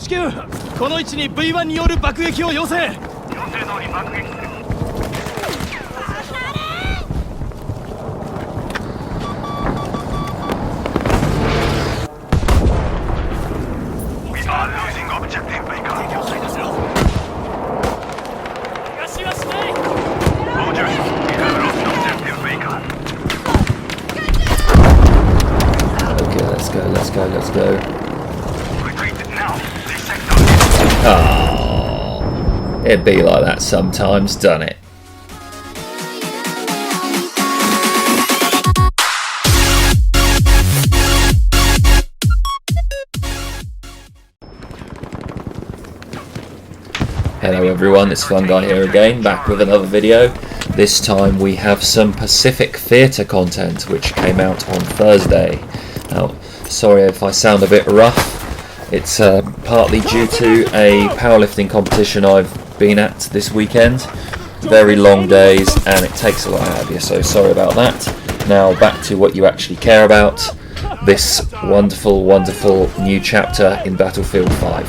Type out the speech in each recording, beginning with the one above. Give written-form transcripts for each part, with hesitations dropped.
HQ この位置に V1 による爆撃を要請。要請通り爆撃する。Let's go. Oh, it'd be like that sometimes, doesn't it? Hello everyone, it's Fun Guy here again, back with another video. This time we have some Pacific Theatre content which came out on Thursday. Now, sorry if I sound a bit rough. It's partly due to a powerlifting competition I've been at this weekend. Very long days and it takes a lot out of you, so sorry about that. Now back to what you actually care about. This wonderful, wonderful new chapter in Battlefield 5.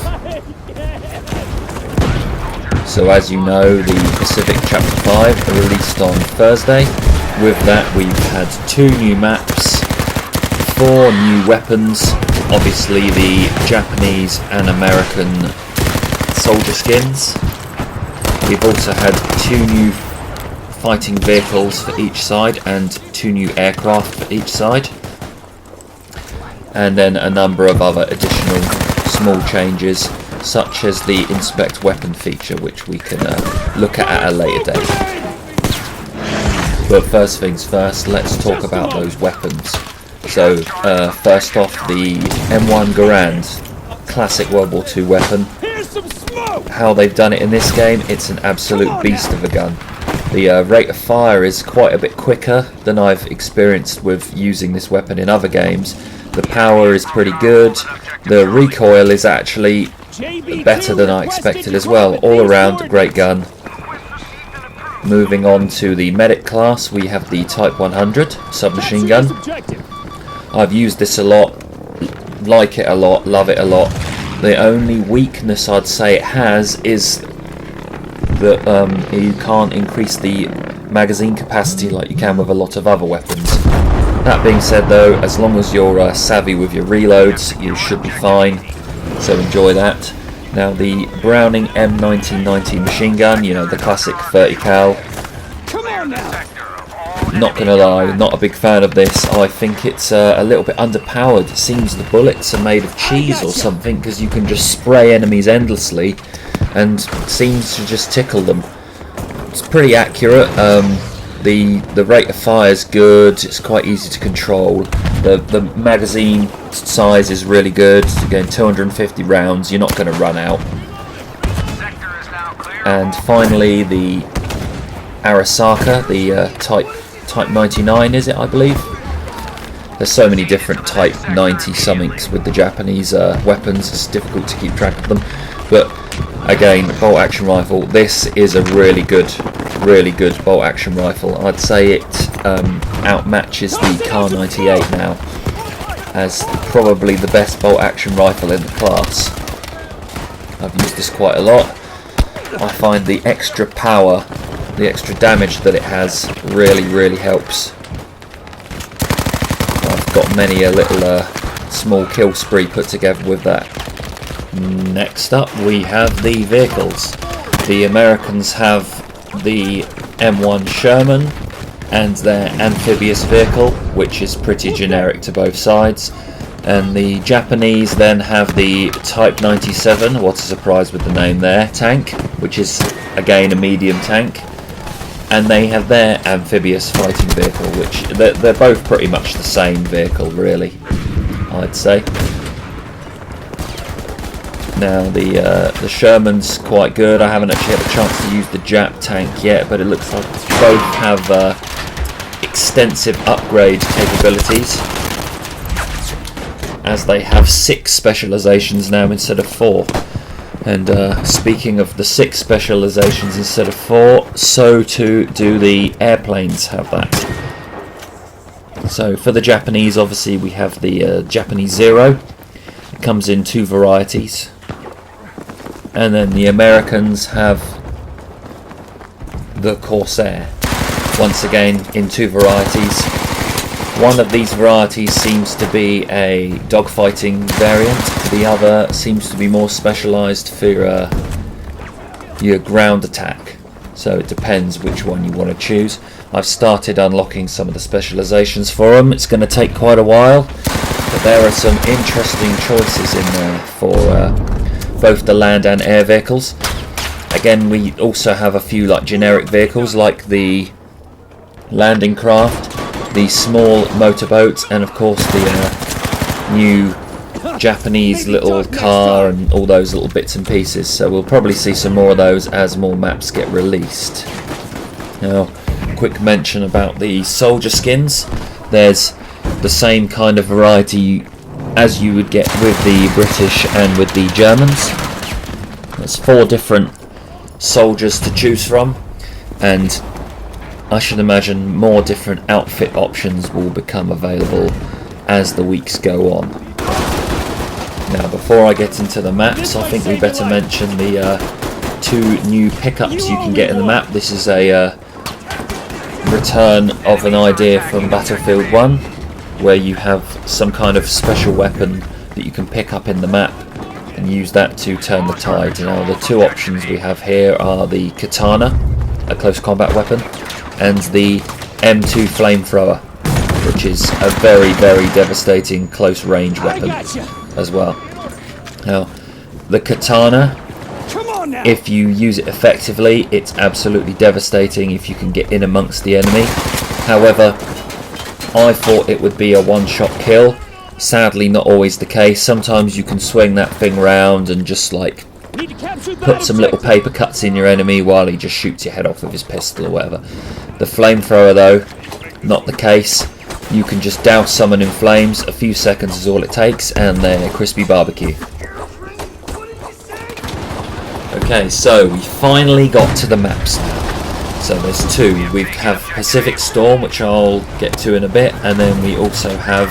So as you know, the Pacific Chapter 5 released on Thursday. With that we've had 2 new maps, 4 new weapons, obviously the Japanese and American soldier skins. We've also had 2 new fighting vehicles for each side and 2 new aircraft for each side. And then a number of other additional small changes, such as the inspect weapon feature, which we can look at a later date. But first things first, let's talk about those weapons. So first off, the M1 Garand, classic World War II weapon. How they've done it in this game, it's an absolute beast of a gun. The rate of fire is quite a bit quicker than I've experienced with using this weapon in other games. The power is pretty good. The recoil is actually better than I expected as well. All around, a great gun. Moving on to the medic class, we have the Type 100 submachine gun. I've used this a lot, like it a lot, love it a lot. The only weakness I'd say it has is that you can't increase the magazine capacity like you can with a lot of other weapons. That being said though, as long as you're savvy with your reloads, you should be fine, so enjoy that. Now the Browning M1990 machine gun, you know, the classic 30 cal. Not gonna lie, not a big fan of this. I think it's a little bit underpowered. It seems the bullets are made of cheese or something, because you can just spray enemies endlessly and it seems to just tickle them. It's pretty accurate. The rate of fire is good. It's quite easy to control. The magazine size is really good. Again, 250 rounds. You're not going to run out. And finally, the Arasaka, the Type 99, is it? I believe. There's so many different Type 90 somethings with the Japanese weapons. It's difficult to keep track of them. But again, bolt action rifle. This is a really good bolt action rifle. I'd say it outmatches the Kar 98 now as probably the best bolt action rifle in the class. I've used this quite a lot. I find the extra power, the extra damage that it has really helps. I've got many a little small kill spree put together with that. Next up we have the vehicles. The Americans have the M1 Sherman and their amphibious vehicle, which is pretty generic to both sides, and the Japanese then have the Type 97, what a surprise with the name there, tank, which is again a medium tank, and they have their amphibious fighting vehicle, which they're both pretty much the same vehicle really, I'd say. Now the Sherman's quite good. I haven't actually had a chance to use the Jap tank yet, but it looks like both have extensive upgrade capabilities, as they have 6 specializations now instead of 4. And speaking of the 6 specializations instead of 4, so too do the airplanes have that. So for the Japanese, obviously we have the Japanese Zero. It comes in 2 varieties. And then the Americans have the Corsair, once again in 2 varieties. One of these varieties seems to be a dogfighting variant, the other seems to be more specialised for your ground attack, so it depends which one you want to choose. I've started unlocking some of the specialisations for them. It's going to take quite a while, but there are some interesting choices in there for both the land and air vehicles. Again, we also have a few like generic vehicles like the landing craft, the small motorboats, and of course the new Japanese little car and all those little bits and pieces. So we'll probably see some more of those as more maps get released. Now, quick mention about the soldier skins. There's the same kind of variety as you would get with the British and with the Germans. There's 4 different soldiers to choose from, and I should imagine more different outfit options will become available as the weeks go on. Now, before I get into the maps, I think we better mention the 2 new pickups you can get in the map. This is a return of an idea from Battlefield 1, where you have some kind of special weapon that you can pick up in the map and use that to turn the tide. Now, the 2 options we have here are the katana, a close combat weapon, and the M2 flamethrower, which is a very, very devastating close range weapon as well. Now, the katana, if you use it effectively, it's absolutely devastating if you can get in amongst the enemy. However, I thought it would be a one-shot kill. Sadly, not always the case. Sometimes you can swing that thing round and just like put some little paper cuts in your enemy while he just shoots your head off with his pistol or whatever. The flamethrower though, not the case. You can just douse someone in flames, a few seconds is all it takes, and they're crispy barbecue. Okay, so we finally got to the maps now. So there's 2. We have Pacific Storm, which I'll get to in a bit, and then we also have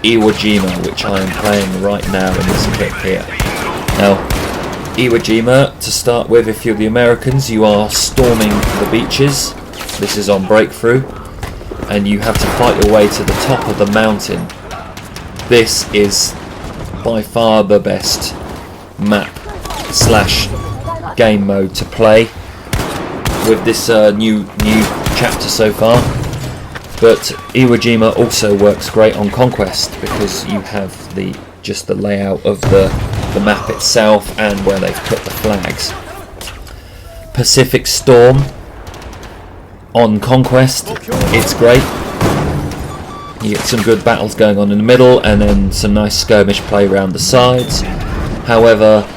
Iwo Jima, which I am playing right now in this clip here. Now, Iwo Jima, to start with, if you're the Americans, you are storming the beaches. This is on Breakthrough, and you have to fight your way to the top of the mountain. This is by far the best map / game mode to play with this new chapter so far. But Iwo Jima also works great on Conquest because you have just the layout of the map itself and where they've put the flags. Pacific Storm on Conquest, it's great. You get some good battles going on in the middle and then some nice skirmish play around the sides. However,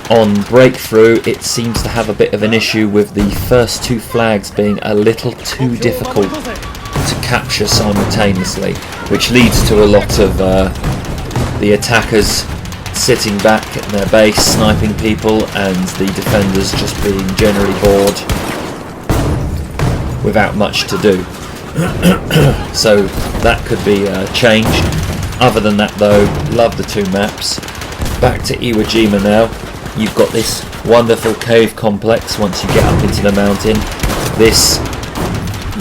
on Breakthrough, it seems to have a bit of an issue with the first 2 flags being a little too difficult to capture simultaneously, which leads to a lot of the attackers sitting back at their base sniping people and the defenders just being generally bored without much to do. So that could be changed. Other than that though, love the 2 maps. Back to Iwo Jima now. You've got this wonderful cave complex once you get up into the mountain. This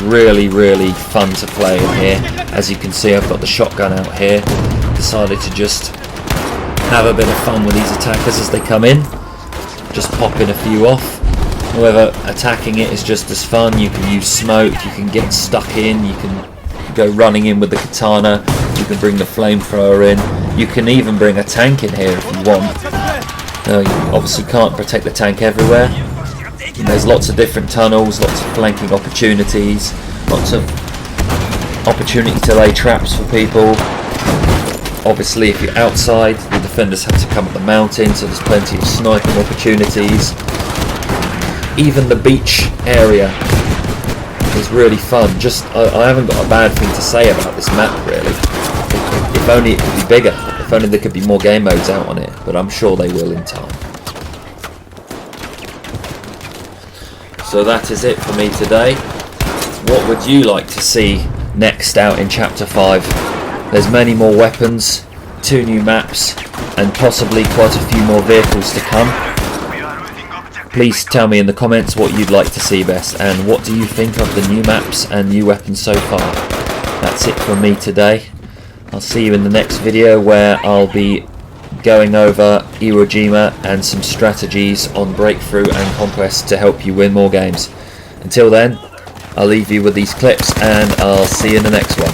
really, really fun to play in here. As you can see, I've got the shotgun out here. Decided to just have a bit of fun with these attackers as they come in. Just popping a few off. However, attacking it is just as fun. You can use smoke, you can get stuck in, you can go running in with the katana, you can bring the flamethrower in, you can even bring a tank in here if you want. You obviously can't protect the tank everywhere. There's lots of different tunnels, lots of flanking opportunities, lots of opportunity to lay traps for people. Obviously, if you're outside, the defenders have to come up the mountain, so there's plenty of sniping opportunities. Even the beach area is really fun. I haven't got a bad thing to say about this map, really. If only it could be bigger. If only there could be more game modes out on it, but I'm sure they will in time. So that is it for me today. What would you like to see next out in Chapter 5? There's many more weapons, 2 new maps, and possibly quite a few more vehicles to come. Please tell me in the comments what you'd like to see best, and what do you think of the new maps and new weapons so far. That's it from me today. I'll see you in the next video, where I'll be going over Iwo Jima and some strategies on Breakthrough and Conquest to help you win more games. Until then, I'll leave you with these clips, and I'll see you in the next one.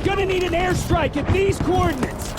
Gonna need an airstrike at these coordinates!